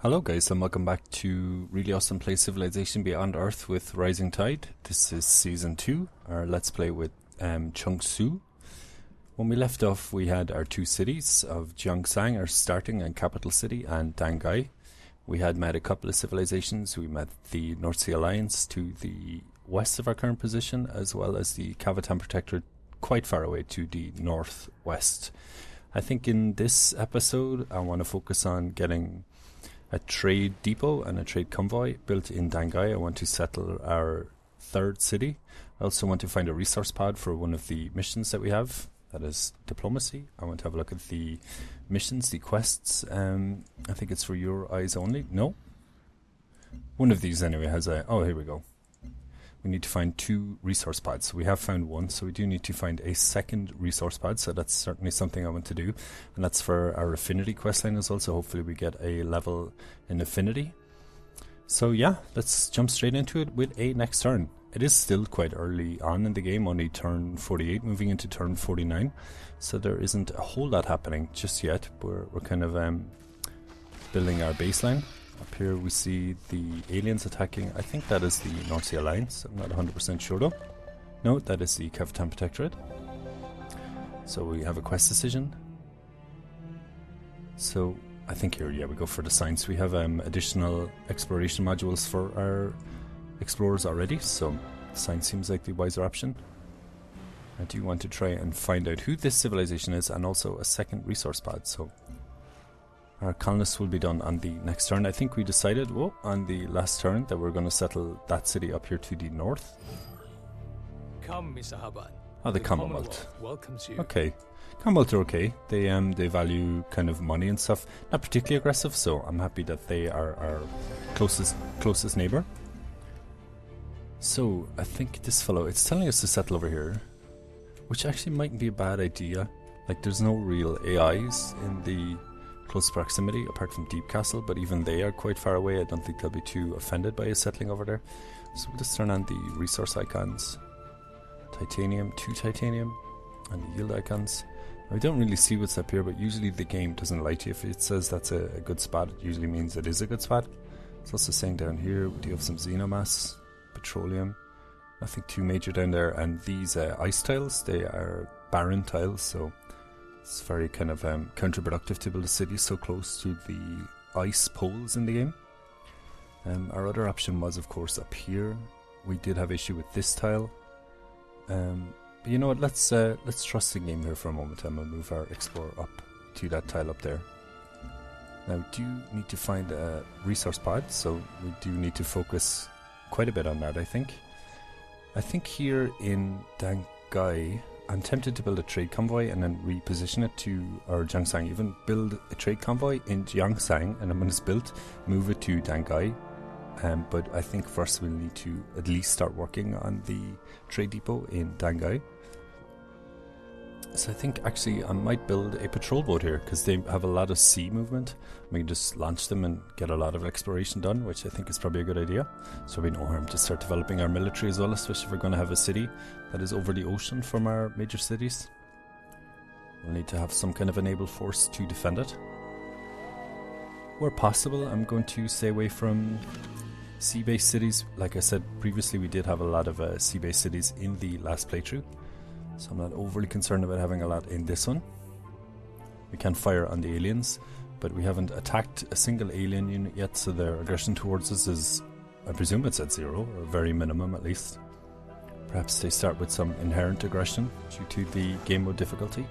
Hello guys and welcome back to Really Awesome Play Civilization Beyond Earth with Rising Tide. This is Season 2, our Let's Play with Chungsu. When we left off we had our two cities of Gyeongsang, our starting and capital city, and Dangai. We had met a couple of civilizations. We met the North Sea Alliance to the west of our current position, as well as the Cavatan Protectorate quite far away to the northwest. I think in this episode I want to focus on getting a trade depot and a trade convoy built in Dangai. I want to settle our third city. I also want to find a resource pod for one of the missions that we have. That is diplomacy. I want to have a look at the missions, the quests. I think it's for your eyes only. No? One of these anyway has a... Oh, here we go. We need to find two resource pods. So we have found one, so we do need to find a second resource pod. So that's certainly something I want to do. And that's for our affinity questline as well. So hopefully we get a level in affinity. So yeah, let's jump straight into it with a next turn. It is still quite early on in the game, only turn 48, moving into turn 49. So there isn't a whole lot happening just yet. We're kind of building our baseline. Up here we see the aliens attacking. I think that is the North Sea Alliance. I'm not 100% sure though. No, that is the Cavatan Protectorate. So we have a quest decision. So I think here, yeah, we go for the science. We have additional exploration modules for our explorers already, so science seems like the wiser option. I do want to try and find out who this civilization is, and also a second resource pod. So our colonists will be done on the next turn. I think we decided on the last turn that we're going to settle that city up here to the north. Come, Mr. Haban. Oh, the Commonwealth welcomes you. Okay. Commonwealth are okay. They value kind of money and stuff. Not particularly aggressive, so I'm happy that they are our closest neighbor. So I think this fellow, it's telling us to settle over here, which actually mightn't be a bad idea. Like, there's no real AIs in the close proximity apart from Deep Castle, but even they are quite far away. I don't think they'll be too offended by us settling over there. So we'll just turn on the resource icons. Titanium, 2 titanium, and the yield icons. I don't really see what's up here, but usually the game doesn't lie to you. If it says that's a good spot, it usually means it is a good spot. It's also saying down here we do have some xenomass, petroleum, nothing too major down there, and these ice tiles, they are barren tiles, so it's very kind of counterproductive to build a city so close to the ice poles in the game. Our other option was, of course, up here. We did have issue with this tile. But you know what, let's trust the game here for a moment, and we'll move our explorer up to that tile up there. Now we do need to find a resource pod, so we do need to focus quite a bit on that, I think. I think here in Dangai, I'm tempted to build a trade convoy and then reposition it to our Gyeongsang. Even build a trade convoy in Gyeongsang, and when it's built, move it to Dangai. But I think first we'll need to at least start working on the trade depot in Dangai. So I think actually I might build a patrol boat here, because they have a lot of sea movement. We can just launch them and get a lot of exploration done, which I think is probably a good idea. So we no harm to start developing our military as well, especially if we're going to have a city that is over the ocean from our major cities. We'll need to have some kind of a naval force to defend it. Where possible, I'm going to stay away from sea-based cities. Like I said previously, we did have a lot of sea-based cities in the last playthrough, so I'm not overly concerned about having a lot in this one. We can fire on the aliens, but we haven't attacked a single alien unit yet, so their aggression towards us is, I presume it's at 0, or very minimum at least. Perhaps they start with some inherent aggression due to the game mode difficulty.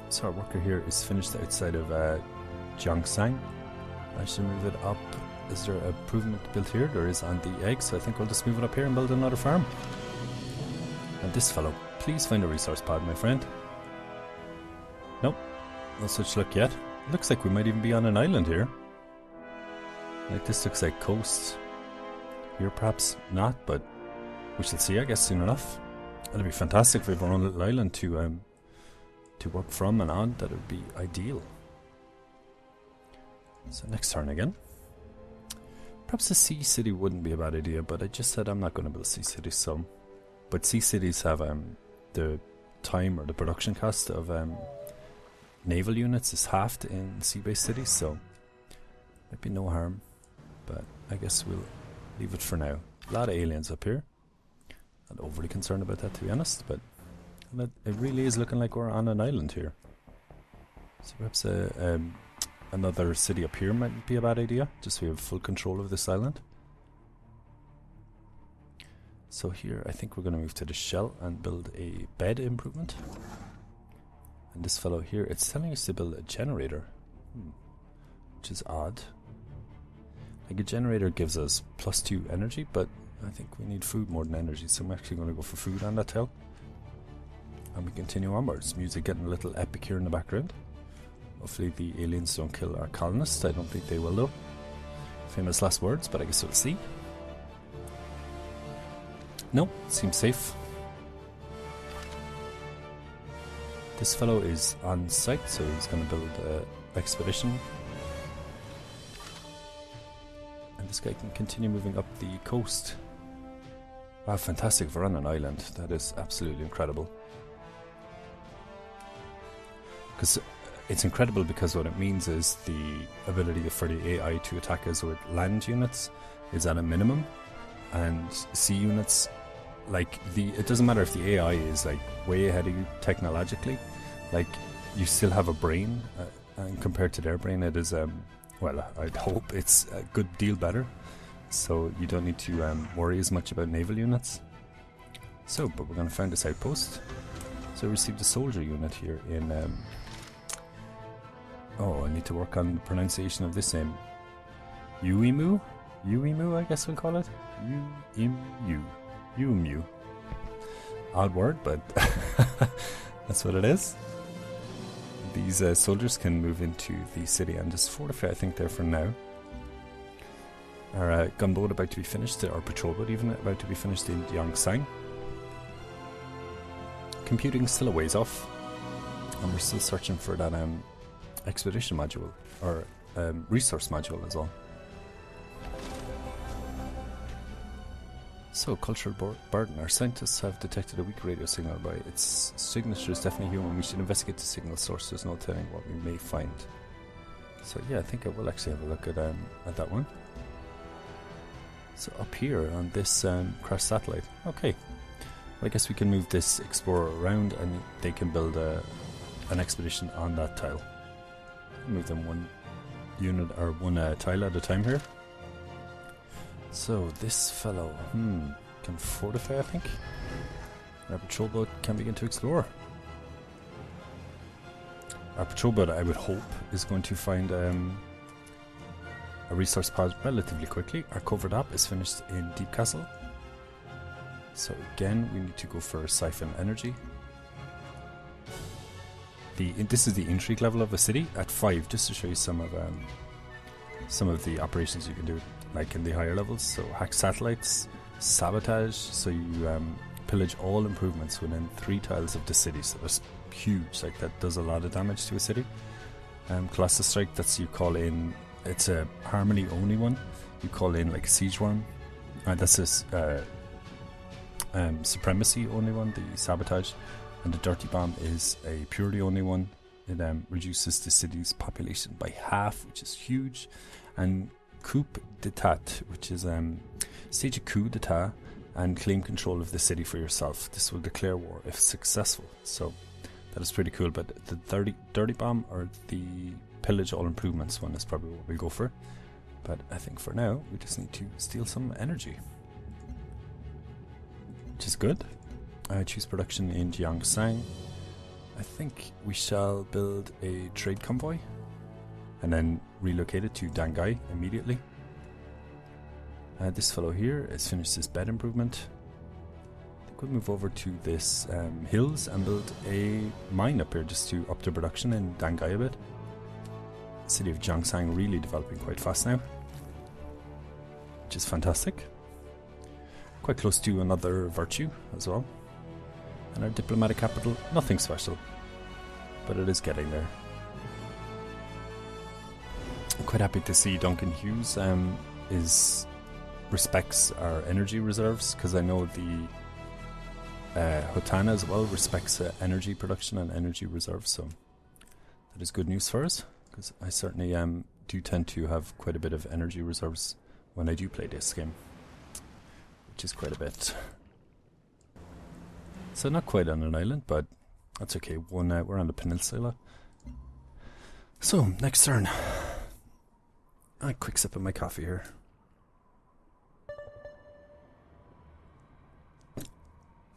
So our worker here is finished outside of Gyeongsang. I should move it up. Is there a improvement built here? There is on the egg, so I think we'll just move it up here and build another farm. And this fellow, please find a resource pod, my friend. Nope, no such luck yet. Looks like we might even be on an island here. Like, this looks like coast. Here perhaps not, but we shall see, I guess, soon enough. It'll be fantastic if we have our own little island to work from and on. That would be ideal. So next turn again. Perhaps a sea city wouldn't be a bad idea, but I just said I'm not going to build sea cities, so... But sea cities have the time or the production cost of naval units is halved in sea-based cities, so Might be no harm, but I guess we'll leave it for now. A lot of aliens up here. Not overly concerned about that, to be honest, but it really is looking like we're on an island here. So perhaps another city up here might be a bad idea, just so we have full control of this island. So here I think we're going to move to the shell and build a bed improvement. And this fellow here, it's telling us to build a generator, which is odd. Like a generator gives us +2 energy, but I think we need food more than energy, so I'm actually going to go for food on that tile. And we continue onwards. Music getting a little epic here in the background. Hopefully the aliens don't kill our colonists. I don't think they will though. Famous last words, but I guess we'll see. No, seems safe. This fellow is on site, so he's going to build an expedition. And this guy can continue moving up the coast. Wow, fantastic. We're on an island. That is absolutely incredible. Because it's incredible because what it means is the ability for the AI to attack us with land units is at a minimum, and sea units, like it doesn't matter if the AI is like way ahead of you technologically, like you still have a brain, and compared to their brain, it is well, I'd hope it's a good deal better. So you don't need to worry as much about naval units. So, but we're going to find this outpost. So we received a soldier unit here in. Oh, I need to work on the pronunciation of this name. Uemu? Uemu, I guess we'll call it. Uemu. Uemu. Odd word, but that's what it is. These soldiers can move into the city and just fortify, I think, there for now. Our gunboat about to be finished, our patrol boat even about to be finished in Yongsan. Computing still a ways off, and we're still searching for that expedition module, or resource module as well. So, cultural burden. Our scientists have detected a weak radio signal by its signature is definitely human. We should investigate the signal source. There's no telling what we may find. So yeah, I think I will actually have a look at that one. So up here on this crash satellite. Okay. Well, I guess we can move this explorer around and they can build an expedition on that tile. Move them one unit or one tile at a time here. So this fellow can fortify, I think. Our patrol boat can begin to explore. Our patrol boat, I would hope, is going to find a resource pod relatively quickly. Our Covert Ops is finished in Deep Castle. So again, we need to go for siphon energy. This is the intrigue level of a city at 5, just to show you some of the operations you can do, like in the higher levels. So hack satellites, sabotage. So you pillage all improvements within 3 tiles of the city. So that's huge. Like that does a lot of damage to a city. Colossus strike. That's you call in. It's a harmony only one. You call in like a siege worm. That's a supremacy only one. The sabotage. And the dirty bomb is a purity only one. It reduces the city's population by half, which is huge. And coup d'etat, which is stage a coup d'etat and claim control of the city for yourself. This will declare war if successful. So that is pretty cool. But the dirty bomb or the pillage all improvements one is probably what we'll go for. But I think for now we just need to steal some energy, which is good. Choose production in Jiangshan. I think we shall build a trade convoy and then relocate it to Dangai immediately. This fellow here has finished his bed improvement. I think we'll move over to this hills and build a mine up here just to up the production in Dangai a bit. The city of Jiangshan really developing quite fast now, which is fantastic. Quite close to another virtue as well. And our diplomatic capital, nothing special, but it is getting there. I'm quite happy to see Duncan Hughes respects our energy reserves, because I know the Hotana as well respects energy production and energy reserves, so that is good news for us, because I certainly do tend to have quite a bit of energy reserves when I do play this game, which is quite a bit. So not quite on an island, but that's okay. We're on the peninsula. So, next turn. A quick sip of my coffee here.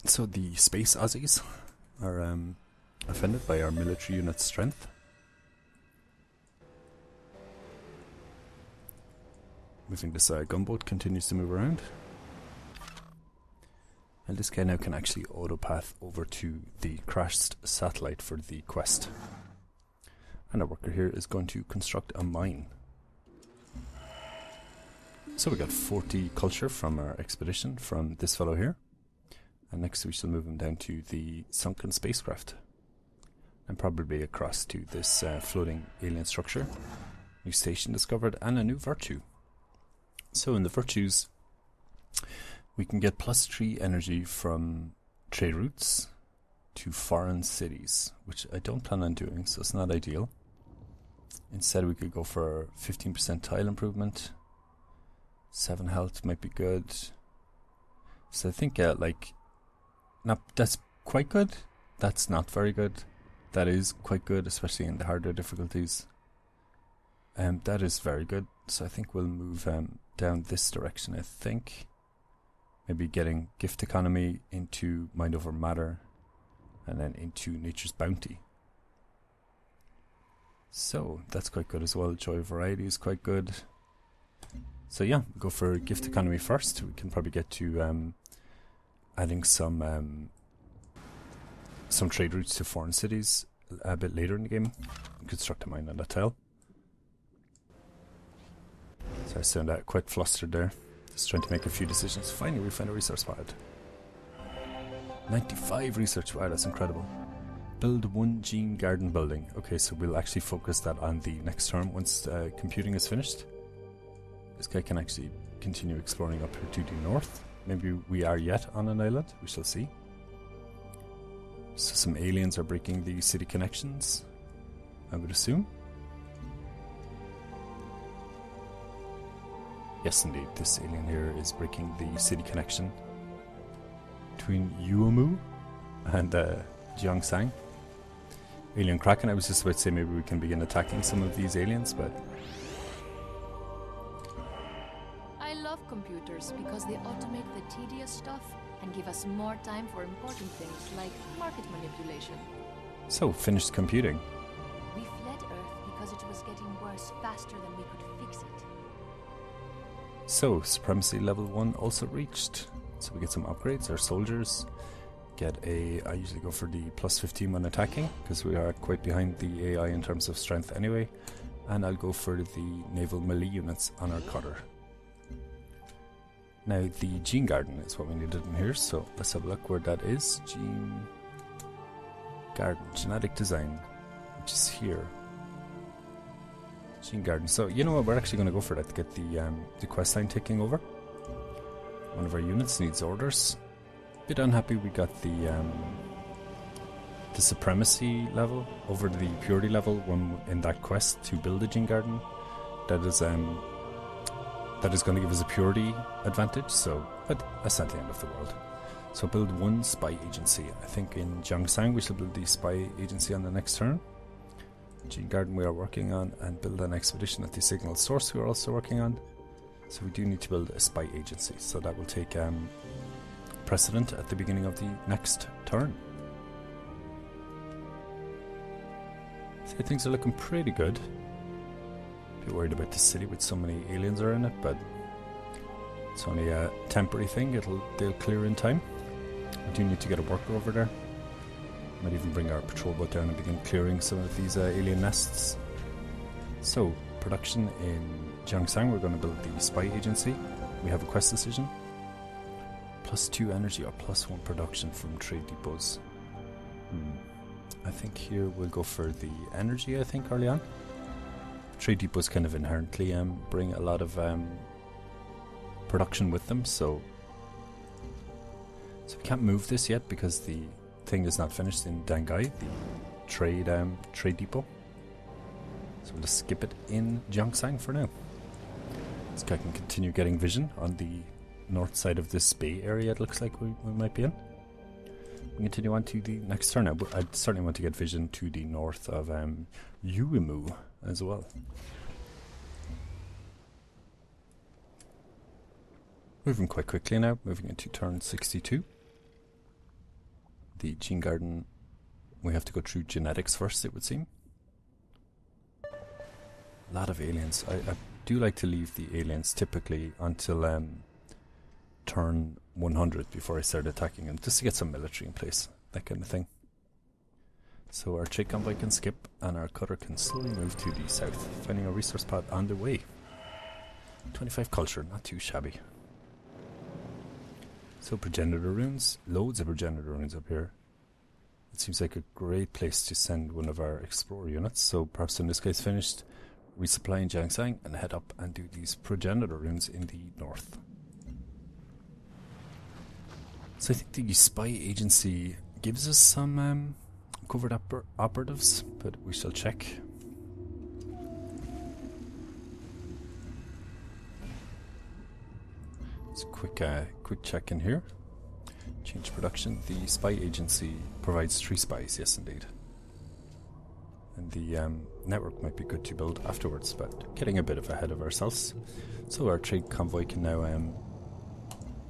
So the space Aussies are offended by our military unit's strength. Moving this gunboat continues to move around. And this guy now can actually autopath over to the crashed satellite for the quest. And our worker here is going to construct a mine. So we got 40 culture from our expedition from this fellow here. And next we shall move him down to the sunken spacecraft. And probably across to this floating alien structure. New station discovered and a new virtue. So in the virtues, we can get +3 energy from trade routes to foreign cities, which I don't plan on doing, so it's not ideal. Instead we could go for 15% tile improvement. 7 health might be good. So I think that's quite good. That's not very good. That is quite good, especially in the harder difficulties. That is very good. So I think we'll move down this direction, I think. Maybe getting gift economy into mind over matter and then into nature's bounty. So that's quite good as well. Joy of variety is quite good. So yeah, go for gift economy first. We can probably get to adding some trade routes to foreign cities a bit later in the game. Construct a mine on that tile. So I sound quite flustered there. Just trying to make a few decisions. Finally we find a resource pad. 95 research, wow, that's incredible. Build 1 gene garden building. Okay, so we'll actually focus that on the next turn once computing is finished. This guy can actually continue exploring up here to the north. Maybe we are yet on an island, we shall see. So some aliens are breaking the city connections, I would assume. Yes, indeed, this alien here is breaking the city connection between Yuomu and Jiangsang. Alien Kraken, I was just about to say maybe we can begin attacking some of these aliens, but... I love computers because they automate the tedious stuff and give us more time for important things like market manipulation. So, finished computing. We fled Earth because it was getting worse faster than we could fix it. So, Supremacy level 1 also reached. So we get some upgrades. Our soldiers get I usually go for the +15 when attacking, because we are quite behind the AI in terms of strength anyway. And I'll go for the naval melee units on our cutter. Now the Gene Garden is what we needed in here, so let's have a look where that is. Gene Garden, Genetic Design, which is here. Gene Garden. So you know what, we're actually going to go for that to get the quest line taking over. One of our units needs orders. Bit unhappy we got the supremacy level over the purity level one in that quest to build a Gene Garden. That is going to give us a purity advantage, so but that's not the end of the world. So build 1 spy agency. I think in Jiangsang we shall build the spy agency on the next turn. Gene Garden we are working on, and build an expedition at the signal source we are also working on. So we do need to build a spy agency, so that will take precedent at the beginning of the next turn. So things are looking pretty good. A bit worried about the city with so many aliens are in it, but it's only a temporary thing. They'll clear in time. We do need to get a worker over there. Might even bring our patrol boat down and begin clearing some of these alien nests. So, production in Jiangsang, we're going to build the spy agency. We have a quest decision. +2 energy or +1 production from trade depots. I think here we'll go for the energy, I think, early on. Trade depots kind of inherently bring a lot of production with them, so we can't move this yet because the thing is not finished in Dangai, the trade depot. So we'll just skip it in Jiangsang for now. This guy can continue getting vision on the north side of this bay area, it looks like we might be in. We continue on to the next turn now, but I certainly want to get vision to the north of Uemu as well. Moving quite quickly now, moving into turn 62. The Gene Garden, we have to go through genetics first, it would seem. A lot of aliens. I do like to leave the aliens typically until turn 100 before I start attacking them, just to get some military in place, that kind of thing. So our trade convoy can skip and our cutter can slowly move to the south, finding a resource pod on the way. 25 culture, not too shabby. So progenitor runes, loads of progenitor runes up here. It seems like a great place to send one of our explorer units, so perhaps when this guy's finished, resupply in Jiangsang and head up and do these progenitor runes in the north. So I think the spy agency gives us some covert operatives, but we shall check. It's a quick check in here. Change production. The spy agency provides 3 spies, yes indeed. And the network might be good to build afterwards, but getting a bit of ahead of ourselves. So our trade convoy can now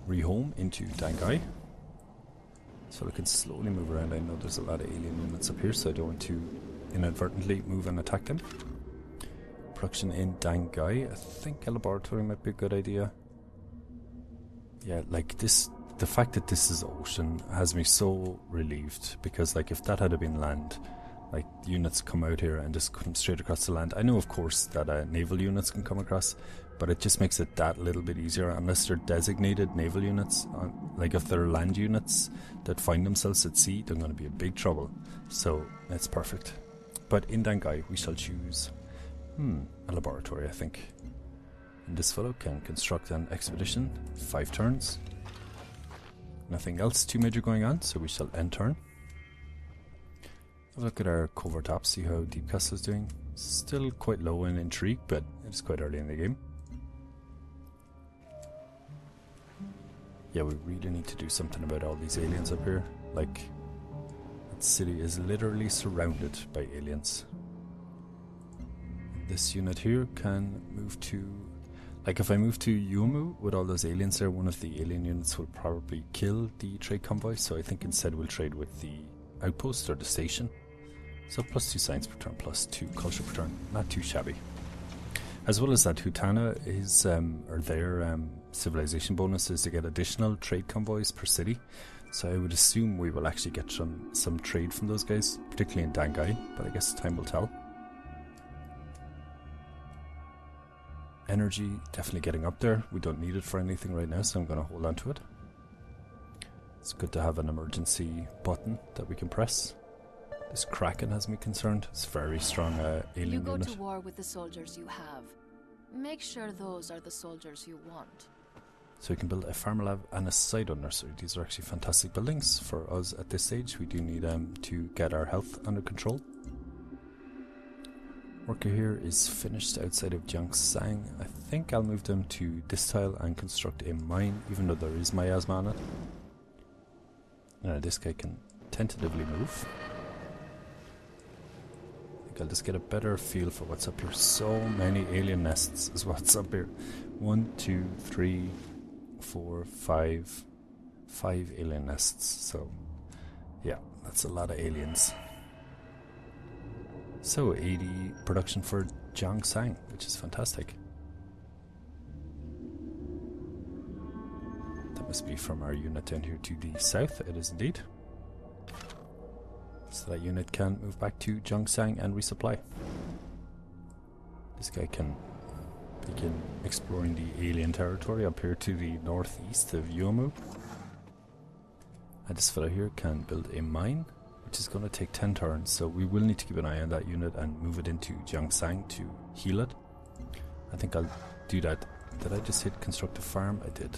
rehome into Dangai. So we can slowly move around. I know there's a lot of alien units up here, so I don't want to inadvertently move and attack them. Production in Dangai. I think a laboratory might be a good idea. Yeah, like this, the fact that this is ocean has me so relieved, because like if that had been land, like units come out here and just come straight across the land. I know of course that naval units can come across, but it just makes it that little bit easier, unless they're designated naval units. Like if they're land units that find themselves at sea, they're going to be in big trouble. So it's perfect. But in Dangai we shall choose a laboratory, I think. And this fellow can construct an expedition, 5 turns. Nothing else too major going on, so we shall end turn. Have a look at our Covert Ops, see how Deep Castle is doing. Still quite low in intrigue, but it's quite early in the game. Yeah, we really need to do something about all these aliens up here. Like, that city is literally surrounded by aliens. This unit here can move to... Like, if I move to Uemu with all those aliens there, one of the alien units will probably kill the trade convoy, so I think instead we'll trade with the outpost or the station. So +2 science per turn, +2 culture per turn, not too shabby. As well as that, Hutana is, or their civilization bonus is to get additional trade convoys per city. So I would assume we will actually get some trade from those guys, particularly in Dangai, but I guess time will tell. Energy, definitely getting up there. We don't need it for anything right now, so I'm going to hold on to it. It's good to have an emergency button that we can press. This Kraken has me concerned. It's a very strong alien You go unit. to war with the soldiers you have. Make sure those are the soldiers you want. So we can build a farm lab and a Sidon nursery. These are actually fantastic buildings for us at this stage. We do need to get our health under control. Worker here is finished outside of Jiangsang. I think I'll move them to this tile and construct a mine, even though there is miasma on it. Now this guy can tentatively move. I think I'll just get a better feel for what's up here. So many alien nests is what's up here. 1, 2, 3, 4, 5. 5 alien nests. So yeah, that's a lot of aliens. So 80 production for Jiangsang, which is fantastic. That must be from our unit down here to the south. It is indeed. So that unit can move back to Jiangsang and resupply. This guy can begin exploring the alien territory up here to the northeast of Uemu. And this fellow here can build a mine, which is going to take 10 turns, so we will need to keep an eye on that unit and move it into Jiangsang to heal it. I think I'll do that. Did I just hit construct a farm? I did.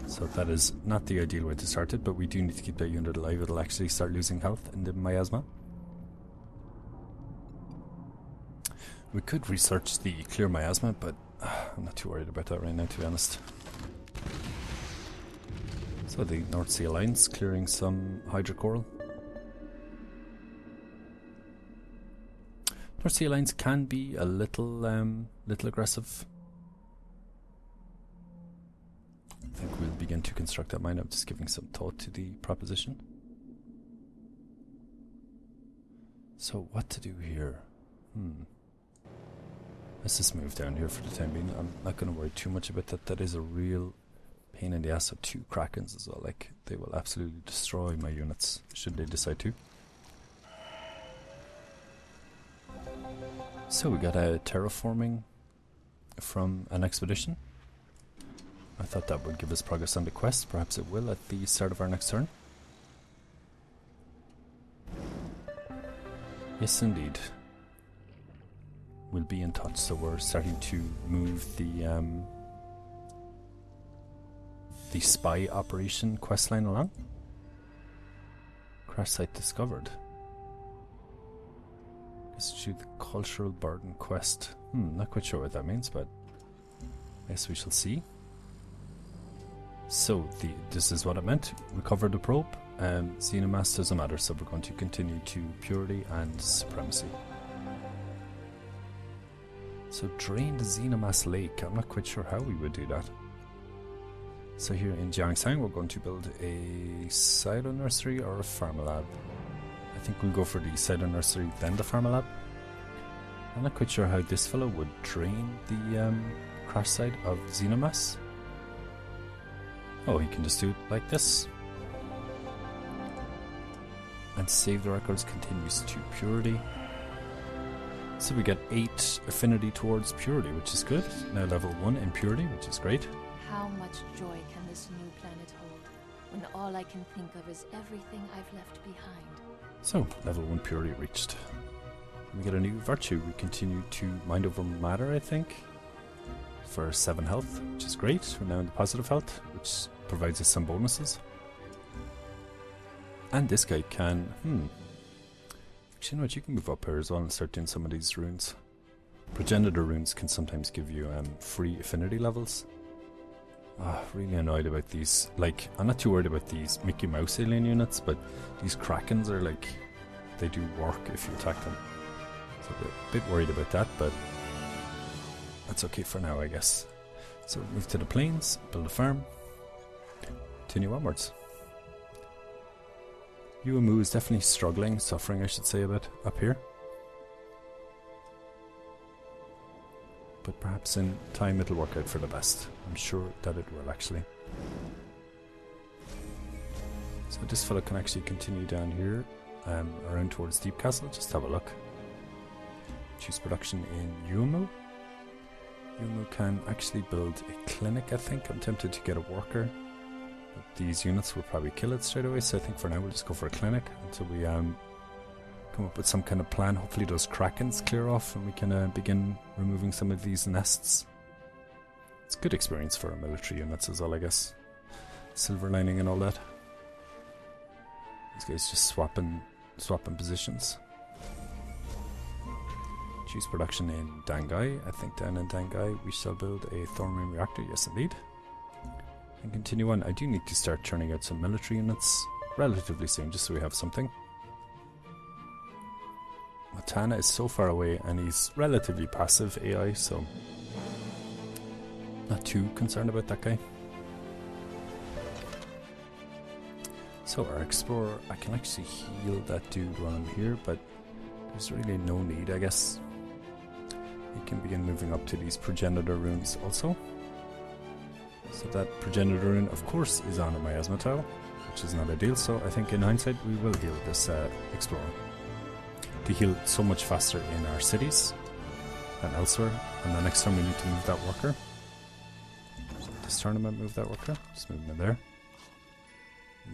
So that is not the ideal way to start it, but we do need to keep that unit alive. It'll actually start losing health in the miasma. We could research the clear miasma, but I'm not too worried about that right now, to be honest. So the North Sea Alliance clearing some hydrocoral. North Sea Alliance can be a little aggressive. I think we'll begin to construct that mine. I'm just giving some thought to the proposition. So what to do here? Let's just move down here for the time being. I'm not going to worry too much about that. That is a real pain in the ass of 2 Krakens as well. Like, they will absolutely destroy my units should they decide to. So we got a terraforming from an expedition. I thought that would give us progress on the quest. Perhaps it will at the start of our next turn. Yes, indeed. We'll be in touch. So we're starting to move the spy operation questline along. Crash site discovered. Let's do the cultural burden quest. Not quite sure what that means, but I guess we shall see. So this is what it meant. Recover the probe. Xenomass doesn't matter, so we're going to continue to purity and supremacy. So drain the Xenomass lake. I'm not quite sure how we would do that. So here in Jiangshan we're going to build a silo nursery or a pharma lab. I think we'll go for the silo nursery then the pharma lab. I'm not quite sure how this fellow would drain the crash site of Xenomass. Oh, he can just do it like this. And save the records continues to purity. So we get 8 affinity towards purity, which is good. Now level 1 in purity, which is great. How much joy can this new planet hold, when all I can think of is everything I've left behind? So, level 1 purity reached. We get a new virtue. We continue to mind over matter, I think, for 7 health, which is great. We're now in the positive health, which provides us some bonuses. And this guy can... Actually, you know what? You can move up here as well and start doing some of these runes. Progenitor runes can sometimes give you free affinity levels. Really annoyed about these. Like, I'm not too worried about these Mickey Mouse alien units, but these Krakens are like... They do work if you attack them. So I'm a bit worried about that, but... That's okay for now, I guess. So move to the plains, build a farm. Continue onwards. Yuamu is definitely struggling, suffering I should say a bit up here. But perhaps in time it'll work out for the best. I'm sure that it will actually. So this fellow can actually continue down here, around towards Deep Castle. Just have a look. Choose production in Yuamu. Yuamu can actually build a clinic, I think. I'm tempted to get a worker. But these units will probably kill it straight away, so I think for now we'll just go for a clinic until we come up with some kind of plan. Hopefully those Krakens clear off and we can begin removing some of these nests. It's good experience for our military units as well, I guess. Silver lining and all that. These guys just swapping positions. Choose production in Dangai. I think down in Dangai we shall build a thorium reactor. Yes, indeed. And continue on. I do need to start churning out some military units relatively soon, just so we have something. Matana is so far away and he's relatively passive AI, so not too concerned about that guy. So our explorer, I can actually heal that dude while I'm here, but there's really no need, I guess. We can begin moving up to these progenitor runes also. So that progenitor rune, of course, is on a miasma tile, which is not ideal, so I think in hindsight we will heal this explorer. To heal so much faster in our cities than elsewhere, and the next time we need to move that worker. So this tournament, move that worker, just move him in there.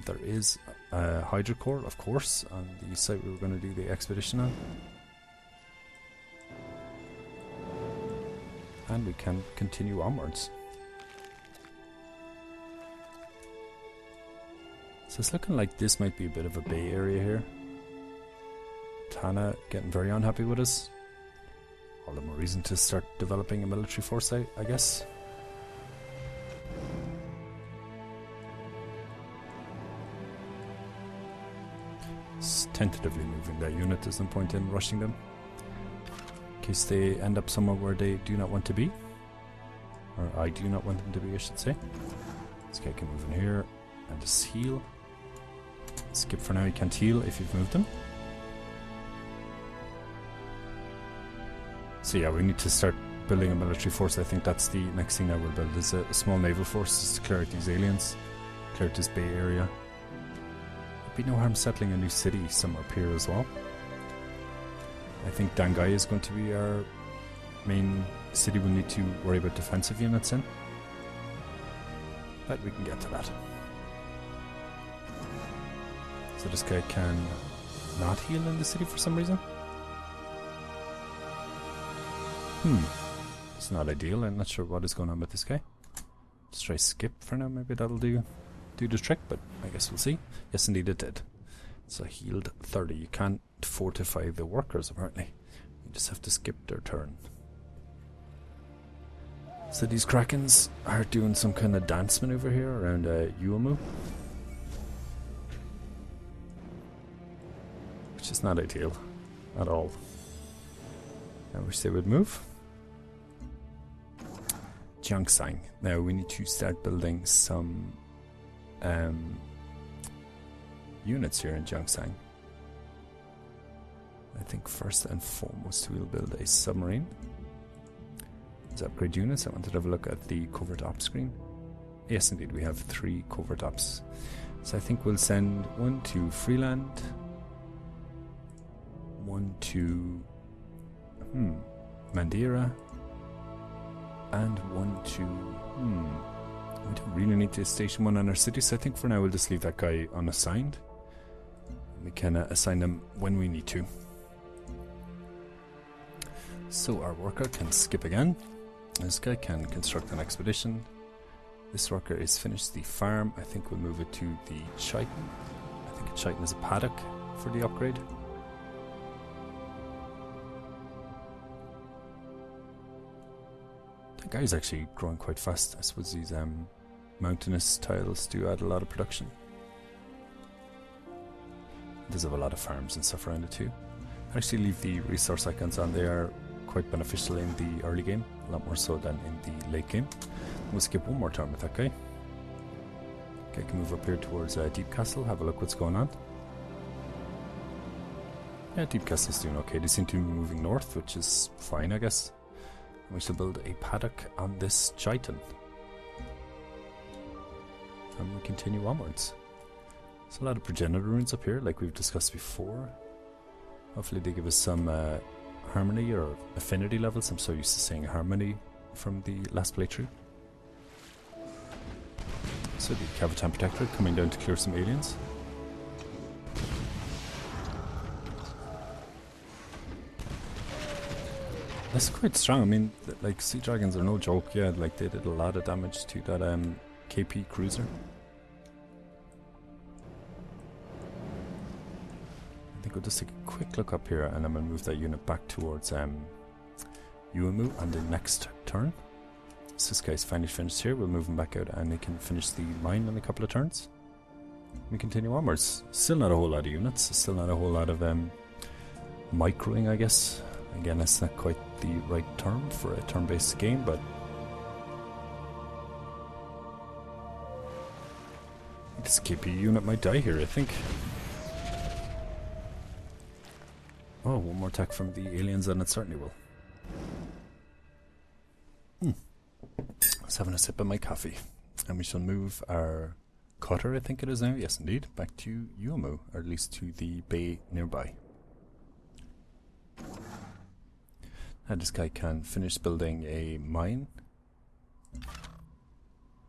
There is a hydrocore, of course, on the site we were going to do the expedition on. And we can continue onwards. So it's looking like this might be a bit of a bay area here. Tana getting very unhappy with us. All the more reason to start developing a military force, I guess. Tentatively moving that unit, there's no point in rushing them in case they end up somewhere where they do not want to be, or I do not want them to be, I should say. This guy can move in here and just heal. Skip for now, you can't heal if you've moved them. So yeah, we need to start building a military force. I think that's the next thing I will build, is a small naval force just to clear out these aliens, clear out this bay area. Be no harm settling a new city somewhere up here as well. I think Dangai is going to be our main city we'll need to worry about defensive units in. But we can get to that. So this guy can not heal in the city for some reason. It's not ideal. I'm not sure what is going on with this guy. Let's try skip for now, maybe that'll do the trick, but I guess we'll see. Yes, indeed it did. So healed 30. You can't fortify the workers, apparently. You just have to skip their turn. So these Krakens are doing some kind of dance maneuver here around Uomu, which is not ideal at all. I wish they would move. Jiangsang. Now we need to start building some units here in Jiangsang. I think first and foremost we'll build a submarine. Let's upgrade units. I wanted to have a look at the Covert Ops screen. Yes, indeed, we have 3 Covert Ops. So I think we'll send 1 to Freeland, 1 to Mandira, and 1 to we don't really need to station 1 on our city, so I think for now we'll just leave that guy unassigned. We can assign them when we need to. So our worker can skip again. This guy can construct an expedition. This worker is finished the farm. I think we'll move it to the Chiton. I think a Chiton is a paddock for the upgrade. That guy's actually growing quite fast. I suppose these mountainous tiles do add a lot of production. It does have a lot of farms and stuff around it too. I actually leave the resource icons on. They are quite beneficial in the early game, a lot more so than in the late game. We'll skip one more turn with that guy. Okay, I can move up here towards Deep Castle, have a look what's going on. Yeah, Deep Castle's doing okay. They seem to be moving north, which is fine, I guess. We shall build a paddock on this Chiton. And we continue onwards. There's a lot of progenitor runes up here, like we've discussed before. Hopefully they give us some harmony or affinity levels. I'm so used to saying harmony from the last playthrough. So the Cavitan Protectorate coming down to clear some aliens. That's quite strong. I mean, like, sea dragons are no joke. Yeah, like they did a lot of damage to that KP cruiser. I think we'll just take a quick look up here and I'm going to move that unit back towards Uomu on the next turn. So this guy's finally finished here. We'll move him back out and they can finish the mine in a couple of turns. We continue onwards. Still not a whole lot of units. Still not a whole lot of microing, I guess. Again, that's not quite the right term for a turn-based game, but this KP unit might die here, I think. Oh, one more attack from the aliens and it certainly will. I was having a sip of my coffee. And we shall move our cutter, I think it is now, yes indeed, back to Uomu, or at least to the bay nearby. And this guy can finish building a mine.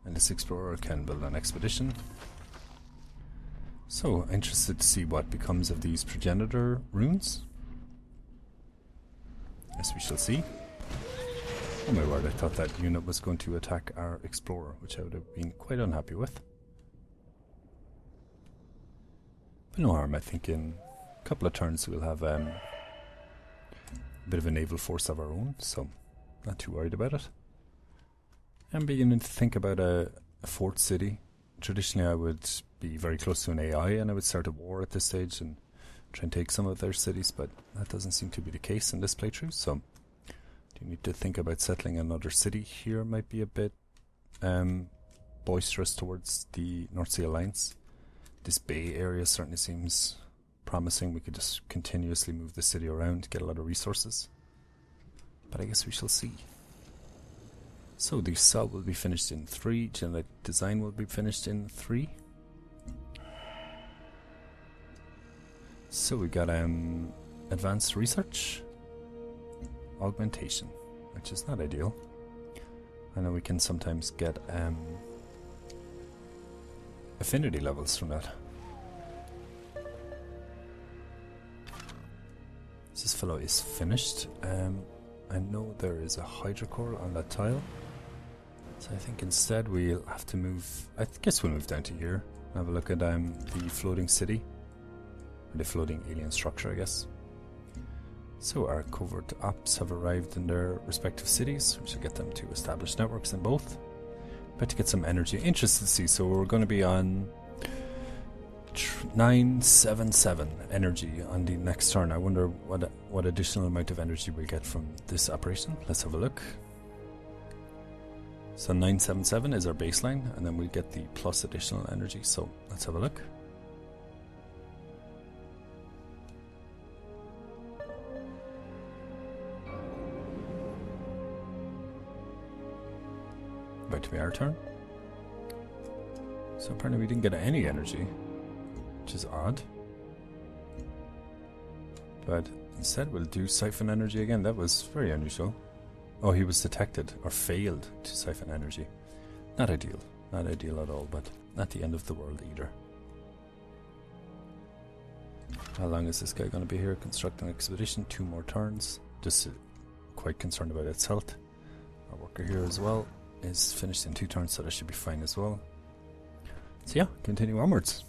And this explorer can build an expedition. So, interested to see what becomes of these progenitor runes. As we shall see. Oh my word, I thought that unit was going to attack our explorer, which I would have been quite unhappy with. But no harm, I think in a couple of turns we'll have a bit of a naval force of our own, so not too worried about it. I'm beginning to think about a fort city. Traditionally, I would be very close to an AI and I would start a war at this stage and try and take some of their cities, but that doesn't seem to be the case in this playthrough, so do need to think about settling another city here. Might be a bit boisterous towards the North Sea Alliance. This bay area certainly seems promising. We could just continuously move the city around, get a lot of resources, but I guess we shall see. So the sub will be finished in 3, genetic design will be finished in 3. So we got advanced research, augmentation, which is not ideal. I know we can sometimes get affinity levels from that. This fellow is finished. I know there is a hydrocore on that tile, so I think instead we'll have to move. I guess we'll move down to here and have a look at the floating city, or the floating alien structure, I guess. So our Covert Ops have arrived in their respective cities. We should get them to establish networks in both. But to get some energy, interested to see. So we're going to be on 977 energy on the next turn. I wonder what additional amount of energy we'll get from this operation. Let's have a look. So 977 is our baseline, and then we'll get the plus additional energy. So let's have a look. About to be our turn. So apparently we didn't get any energy, which is odd. But instead we'll do siphon energy again. That was very unusual. Oh, he was detected, or failed to siphon energy. Not ideal. Not ideal at all, but not the end of the world either. How long is this guy going to be here? Construct an expedition, 2 more turns. Just quite concerned about its health. Our worker here as well is finished in 2 turns, so that should be fine as well. So yeah, continue onwards.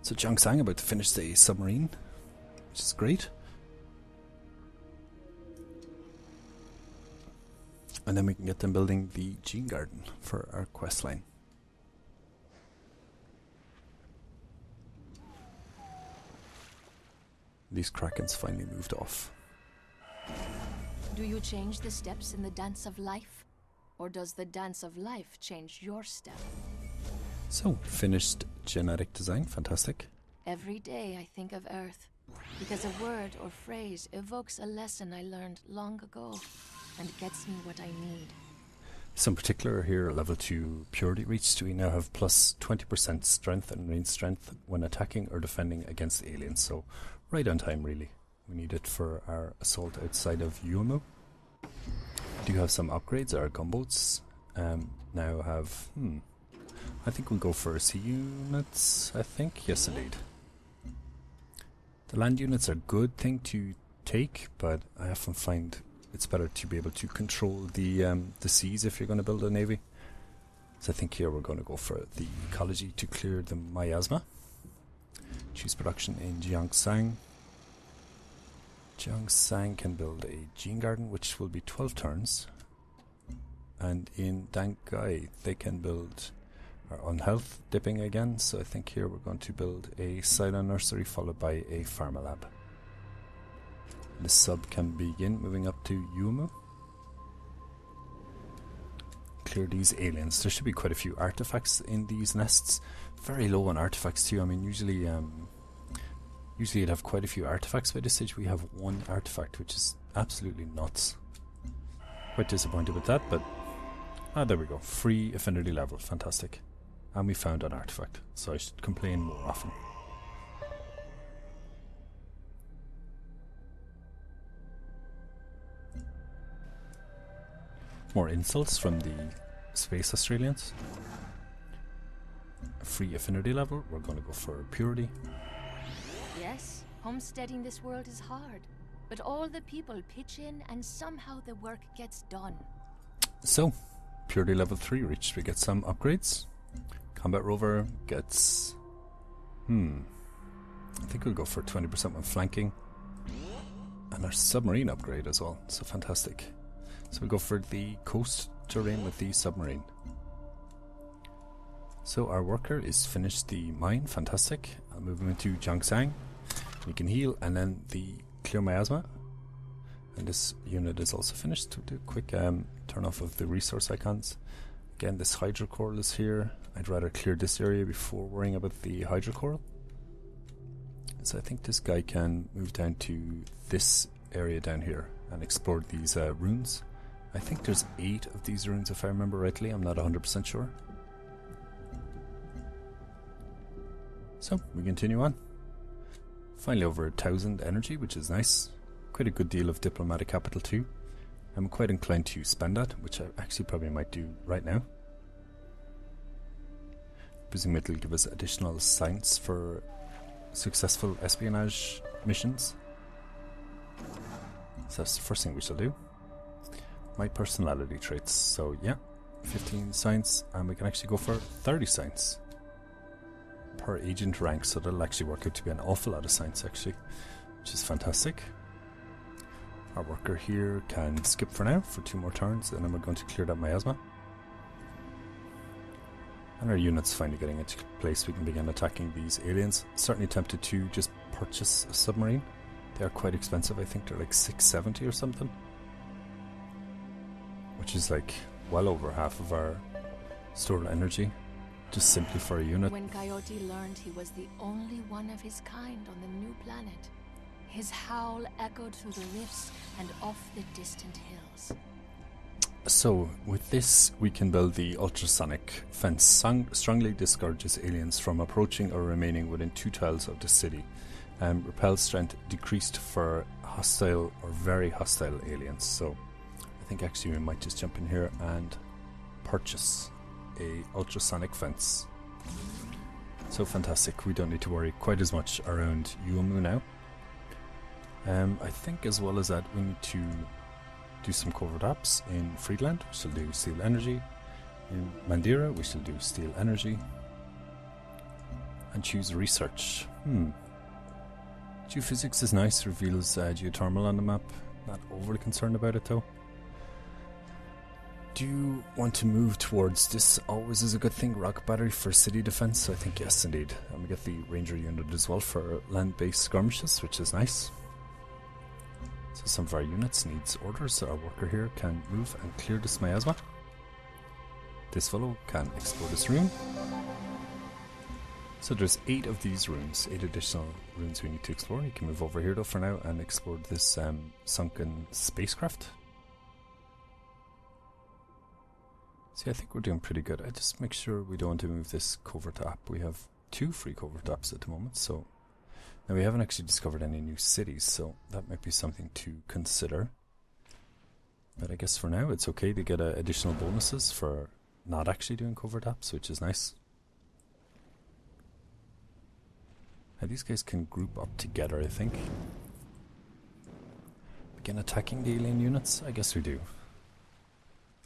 So Chungsu about to finish the submarine, which is great. And then we can get them building the gene garden for our quest line. These Krakens finally moved off. Do you change the steps in the dance of life? Or does the dance of life change your step? So, finished genetic design, fantastic. Every day I think of Earth, because a word or phrase evokes a lesson I learned long ago and gets me what I need. Some particular here, level 2 purity reached. We now have plus 20% strength and range strength when attacking or defending against aliens. So, right on time really. We need it for our assault outside of Yumu. We do have some upgrades. Our gunboats now have, I think we'll go for sea units, I think. Yes, indeed. The land units are a good thing to take, but I often find it's better to be able to control the seas if you're going to build a navy. So I think here we're going to go for the ecology to clear the miasma. Choose production in Jiangsang. Jiangsang can build a gene garden, which will be 12 turns. And in Dangai, they can build our unhealth dipping again. So I think here we're going to build a Cylon nursery followed by a pharma lab. The sub can begin moving up to Yumu. Clear these aliens. There should be quite a few artifacts in these nests. Very low on artifacts too. I mean, usually you'd have quite a few artifacts by this stage. We have 1 artifact, which is absolutely nuts. Quite disappointed with that, but there we go. Free affinity level, fantastic. And we found an artifact, so I should complain more often. More insults from the Space Australians. Free affinity level, we're going to go for purity. Yes, homesteading this world is hard, but all the people pitch in and somehow the work gets done. So, purity level 3 reached. We get some upgrades. Combat rover gets... I think we'll go for 20% when flanking. And our submarine upgrade as well, so fantastic. So we go for the coast terrain with the submarine. So our worker is finished the mine, fantastic. I'll move him into Jiangsang. We can heal, and then the clear miasma. And this unit is also finished. To do a quick turn off of the resource icons. Again, this hydrocoral is here. I'd rather clear this area before worrying about the hydrocoral. So I think this guy can move down to this area down here and explore these runes. I think there's 8 of these runes if I remember rightly. I'm not 100% sure. So we continue on. Finally over 1,000 energy, which is nice. Quite a good deal of diplomatic capital too. I'm quite inclined to spend that, which I actually probably might do right now. Presumably it'll give us additional science for successful espionage missions. So that's the first thing we shall do. My personality traits. So yeah, 15 science, and we can actually go for 30 science per agent rank. So that'll actually work out to be an awful lot of science actually, which is fantastic. Our worker here can skip for now for 2 more turns, and then we're going to clear that miasma. And our unit's finally getting into place. We can begin attacking these aliens. Certainly tempted to just purchase a submarine. They are quite expensive. I think they're like 670 or something, which is like well over half of our stored energy, just simply for a unit. When Coyote learned he was the only one of his kind on the new planet, his howl echoed through the rifts and off the distant hills. So, with this, we can build the ultrasonic fence. Strongly discourages aliens from approaching or remaining within 2 tiles of the city. Repel strength decreased for hostile or very hostile aliens. So, I think actually we might just jump in here and purchase a ultrasonic fence. So fantastic. We don't need to worry quite as much around Yuumu now. I think as well as that, we need to do some covert ops in Friedland. We shall do steel energy. In Mandira, we shall do steel energy. And choose research. Geophysics is nice, reveals geothermal on the map. Not overly concerned about it though. Do you want to move towards this? Always is a good thing. Rocket battery for city defense. I think yes, indeed. And we get the ranger unit as well for land-based skirmishes, which is nice. So some of our units needs orders, so our worker here can move and clear this miasma. This fellow can explore this room. So there's 8 of these rooms, 8 additional rooms we need to explore. You can move over here though for now and explore this sunken spacecraft. See, I think we're doing pretty good. I just make sure we don't want to move this covert op. We have 2 free covert ops at the moment, so now we haven't actually discovered any new cities, so that might be something to consider. But I guess for now it's okay to get additional bonuses for not actually doing covert ops, which is nice. Now these guys can group up together, I think. Begin attacking the alien units? I guess we do.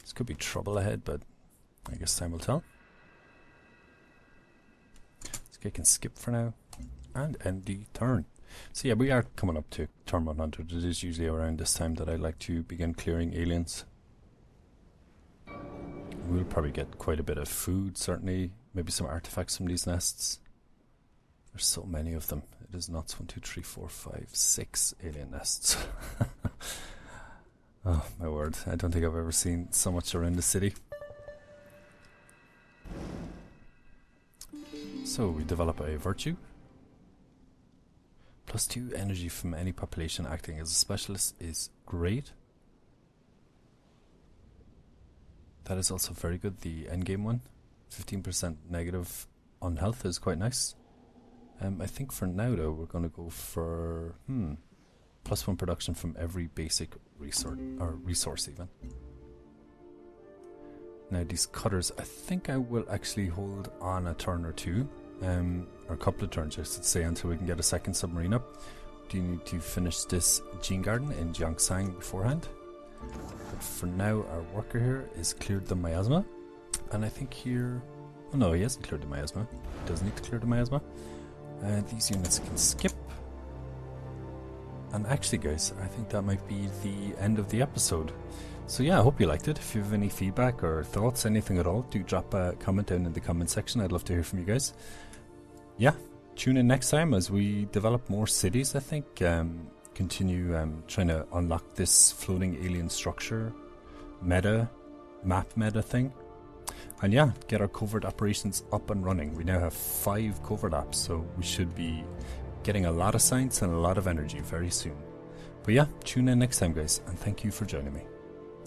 This could be trouble ahead, but I guess time will tell. This guy can skip for now and end the turn. So yeah, we are coming up to turn 100. It is usually around this time that I like to begin clearing aliens. We'll probably get quite a bit of food, certainly. Maybe some artifacts from these nests. There's so many of them. It is nuts. 1, 2, 3, 4, 5, 6 alien nests. Oh my word, I don't think I've ever seen so much around the city. So we develop a virtue. +2 energy from any population acting as a specialist is great. That is also very good, the endgame one. 15% negative on health is quite nice. I think for now though we're going to go for +1 production from every basic resource even. Now these cutters, I think I will actually hold on a turn or 2, or a couple of turns I should say, until we can get a second submarine up. Do you need to finish this gene garden in Jiangsang beforehand? But for now our worker here is cleared the miasma, and I think here, oh no, he hasn't cleared the miasma. He doesn't need to clear the miasma. These units can skip. And actually, guys, I think that might be the end of the episode. So yeah, I hope you liked it. If you have any feedback or thoughts, anything at all, do drop a comment down in the comment section. I'd love to hear from you guys. Yeah, tune in next time as we develop more cities, I think. Continue trying to unlock this floating alien structure map meta thing. And yeah, get our covert operations up and running. We now have 5 covert ops, so we should be getting a lot of science and a lot of energy very soon. But yeah, tune in next time, guys, and thank you for joining me.